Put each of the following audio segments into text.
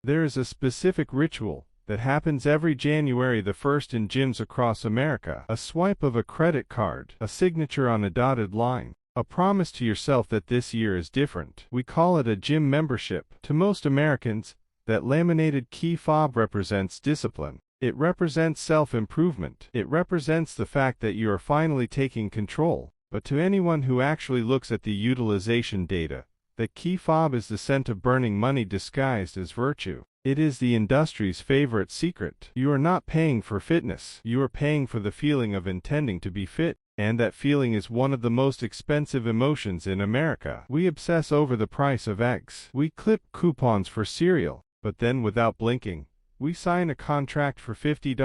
There is a specific ritual that happens every January the 1st in gyms across America. A swipe of a credit card, a signature on a dotted line, a promise to yourself that this year is different. We call it a gym membership. To most Americans, that laminated key fob represents discipline. It represents self-improvement. It represents the fact that you are finally taking control. But to anyone who actually looks at the utilization data, that key fob is the scent of burning money disguised as virtue. It is the industry's favorite secret. You are not paying for fitness. You are paying for the feeling of intending to be fit. And that feeling is one of the most expensive emotions in America. We obsess over the price of eggs. We clip coupons for cereal. But then without blinking, we sign a contract for $50,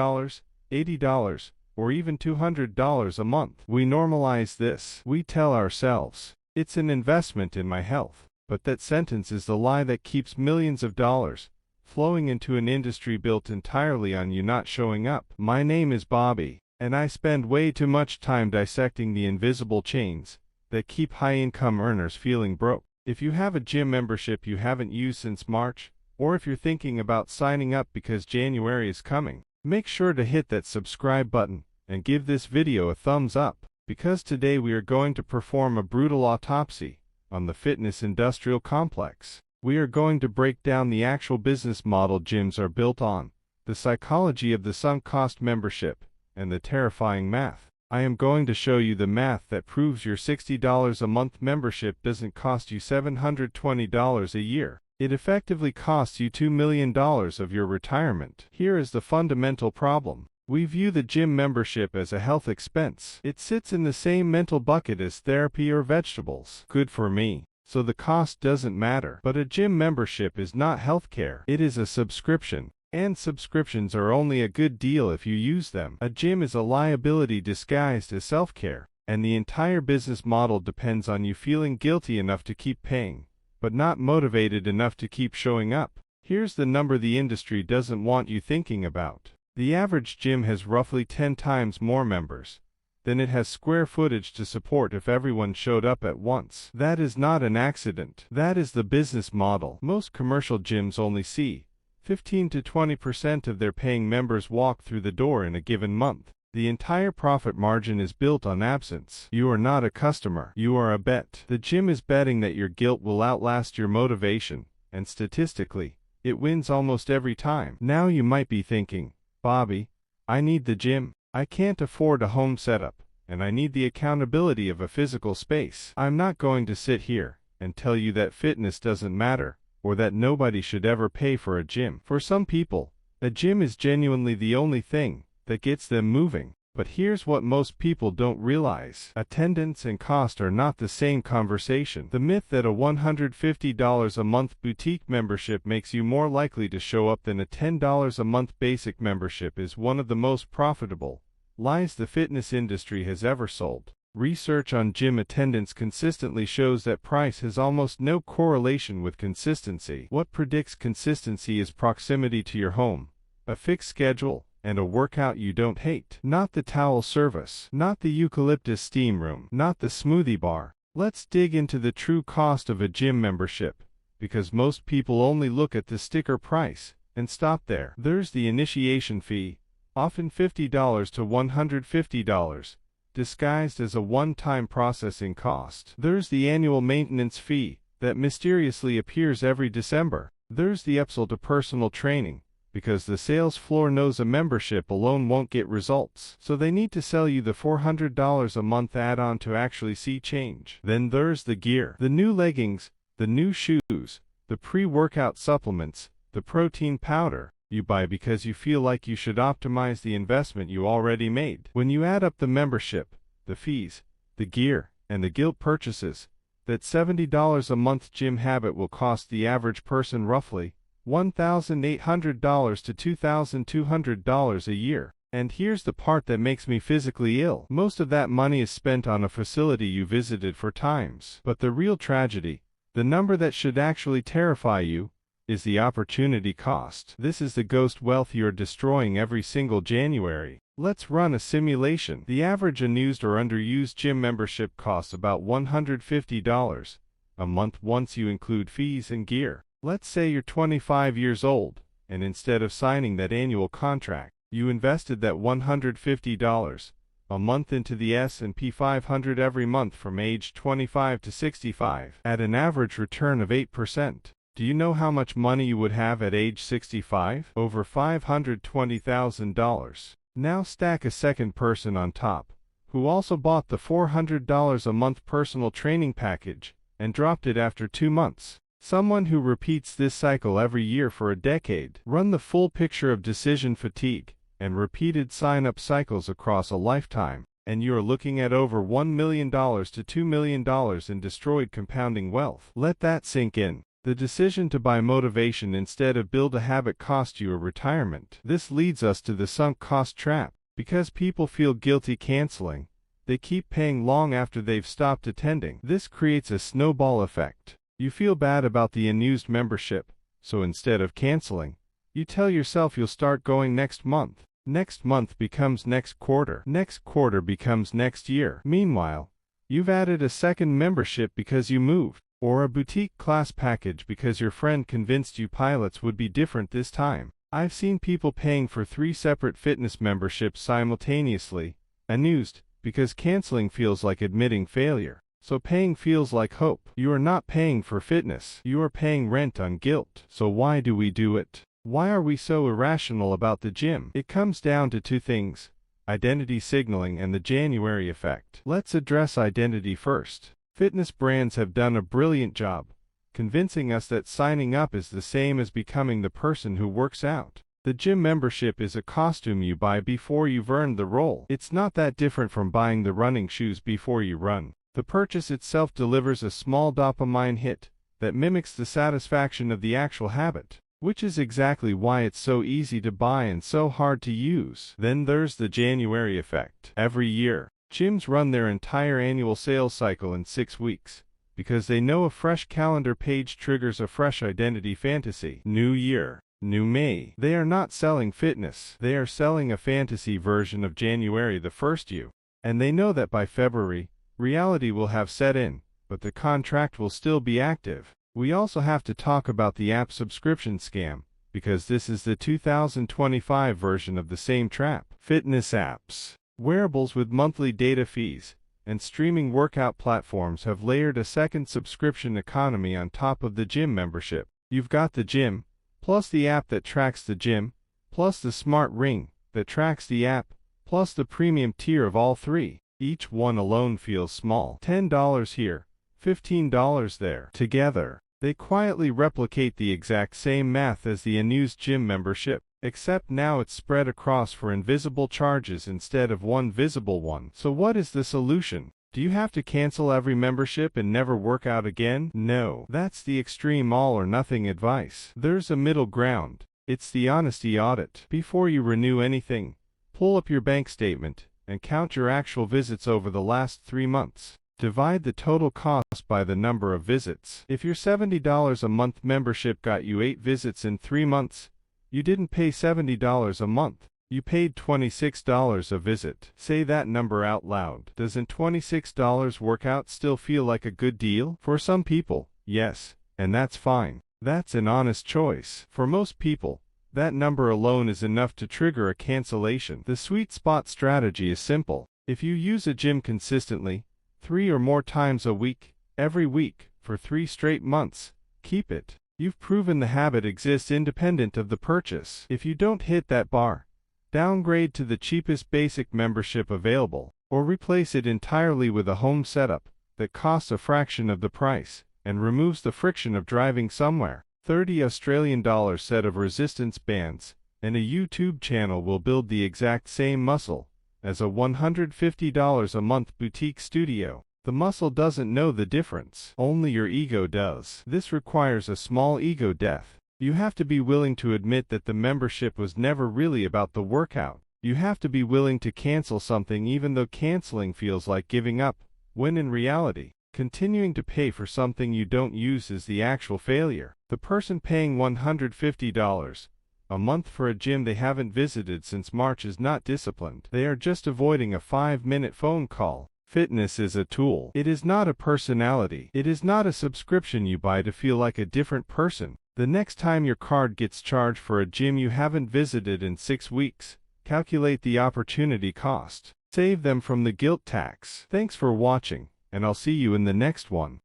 $80, or even $200 a month. We normalize this. We tell ourselves, it's an investment in my health. But that sentence is the lie that keeps millions of dollars flowing into an industry built entirely on you not showing up. My name is Bobby, and I spend way too much time dissecting the invisible chains that keep high-income earners feeling broke. If you have a gym membership you haven't used since March, or if you're thinking about signing up because January is coming, make sure to hit that subscribe button and give this video a thumbs up, because today we are going to perform a brutal autopsy on the fitness industrial complex. We are going to break down the actual business model gyms are built on, the psychology of the sunk cost membership, and the terrifying math. I am going to show you the math that proves your $60 a month membership doesn't cost you $720 a year. It effectively costs you $2 million of your retirement. Here is the fundamental problem. We view the gym membership as a health expense. It sits in the same mental bucket as therapy or vegetables. Good for me. So the cost doesn't matter. But a gym membership is not healthcare. It is a subscription. And subscriptions are only a good deal if you use them. A gym is a liability disguised as self-care. And the entire business model depends on you feeling guilty enough to keep paying, but not motivated enough to keep showing up. Here's the number the industry doesn't want you thinking about. The average gym has roughly 10 times more members than it has square footage to support if everyone showed up at once. That is not an accident. That is the business model. Most commercial gyms only see 15 to 20% of their paying members walk through the door in a given month. The entire profit margin is built on absence. You are not a customer. You are a bet. The gym is betting that your guilt will outlast your motivation, and statistically, it wins almost every time. Now you might be thinking, Bobby, I need the gym. I can't afford a home setup, and I need the accountability of a physical space. I'm not going to sit here and tell you that fitness doesn't matter, or that nobody should ever pay for a gym. For some people, a gym is genuinely the only thing that gets them moving. But here's what most people don't realize. Attendance and cost are not the same conversation. The myth that a $150 a month boutique membership makes you more likely to show up than a $10 a month basic membership is one of the most profitable lies the fitness industry has ever sold. Research on gym attendance consistently shows that price has almost no correlation with consistency. What predicts consistency is proximity to your home, a fixed schedule, and a workout you don't hate. Not the towel service, not the eucalyptus steam room, not the smoothie bar. Let's dig into the true cost of a gym membership, because most people only look at the sticker price and stop there. There's the initiation fee, often $50 to $150, disguised as a one-time processing cost. There's the annual maintenance fee that mysteriously appears every December. There's the upsell to personal training, because the sales floor knows a membership alone won't get results, so they need to sell you the $400 a month add-on to actually see change. Then there's the gear. The new leggings, the new shoes, the pre-workout supplements, the protein powder you buy because you feel like you should optimize the investment you already made. When you add up the membership, the fees, the gear, and the guilt purchases, that $70 a month gym habit will cost the average person roughly $1,800 to $2,200 a year. And here's the part that makes me physically ill. Most of that money is spent on a facility you visited 4 times. But the real tragedy, the number that should actually terrify you, is the opportunity cost. This is the ghost wealth you're destroying every single January. Let's run a simulation. The average unused or underused gym membership costs about $150 a month once you include fees and gear. Let's say you're 25 years old, and instead of signing that annual contract, you invested that $150 a month into the S&P 500 every month from age 25 to 65 at an average return of 8%. Do you know how much money you would have at age 65? Over $520,000. Now stack a second person on top, who also bought the $400 a month personal training package and dropped it after 2 months. Someone who repeats this cycle every year for a decade. Run the full picture of decision fatigue and repeated sign-up cycles across a lifetime, and you are looking at over $1 million to $2 million in destroyed compounding wealth. Let that sink in. The decision to buy motivation instead of build a habit cost you a retirement. This leads us to the sunk cost trap. Because people feel guilty canceling, they keep paying long after they've stopped attending. This creates a snowball effect. You feel bad about the unused membership, so instead of canceling, you tell yourself you'll start going next month. Next month becomes next quarter. Next quarter becomes next year. Meanwhile, you've added a second membership because you moved, or a boutique class package because your friend convinced you pilots would be different this time. I've seen people paying for 3 separate fitness memberships simultaneously, unused, because canceling feels like admitting failure. So paying feels like hope. You are not paying for fitness. You are paying rent on guilt. So why do we do it? Why are we so irrational about the gym? It comes down to 2 things: identity signaling and the January effect. Let's address identity first. Fitness brands have done a brilliant job convincing us that signing up is the same as becoming the person who works out. The gym membership is a costume you buy before you've earned the role. It's not that different from buying the running shoes before you run. The purchase itself delivers a small dopamine hit that mimics the satisfaction of the actual habit, which is exactly why it's so easy to buy and so hard to use. Then there's the January effect. Every year, gyms run their entire annual sales cycle in 6 weeks, because they know a fresh calendar page triggers a fresh identity fantasy. New year, new me. They are not selling fitness. They are selling a fantasy version of January the 1st you. And they know that by February, reality will have set in, but the contract will still be active. We also have to talk about the app subscription scam, because this is the 2025 version of the same trap. Fitness apps, wearables with monthly data fees, and streaming workout platforms have layered a second subscription economy on top of the gym membership. You've got the gym, plus the app that tracks the gym, plus the smart ring that tracks the app, plus the premium tier of all 3. Each one alone feels small. $10 here, $15 there. Together, they quietly replicate the exact same math as the unused gym membership, except now it's spread across for invisible charges instead of one visible one. So what is the solution? Do you have to cancel every membership and never work out again? No. That's the extreme all or nothing advice. There's a middle ground. It's the honesty audit. Before you renew anything, pull up your bank statement and count your actual visits over the last 3 months. Divide the total cost by the number of visits. If your $70 a month membership got you 8 visits in 3 months, you didn't pay $70 a month. You paid $26 a visit. Say that number out loud. Doesn't $26 workout still feel like a good deal? For some people, yes, and that's fine. That's an honest choice. For most people, that number alone is enough to trigger a cancellation. The sweet spot strategy is simple. If you use a gym consistently, 3 or more times a week, every week, for 3 straight months, keep it. You've proven the habit exists independent of the purchase. If you don't hit that bar, downgrade to the cheapest basic membership available, or replace it entirely with a home setup that costs a fraction of the price and removes the friction of driving somewhere. $30 set of resistance bands and a YouTube channel will build the exact same muscle as a $150 a month boutique studio. The muscle doesn't know the difference. Only your ego does. This requires a small ego death. You have to be willing to admit that the membership was never really about the workout. You have to be willing to cancel something even though canceling feels like giving up, when in reality, continuing to pay for something you don't use is the actual failure. The person paying $150 a month for a gym they haven't visited since March is not disciplined. They are just avoiding a 5-minute phone call. Fitness is a tool. It is not a personality. It is not a subscription you buy to feel like a different person. The next time your card gets charged for a gym you haven't visited in 6 weeks, calculate the opportunity cost. Save them from the guilt tax. Thanks for watching, and I'll see you in the next one.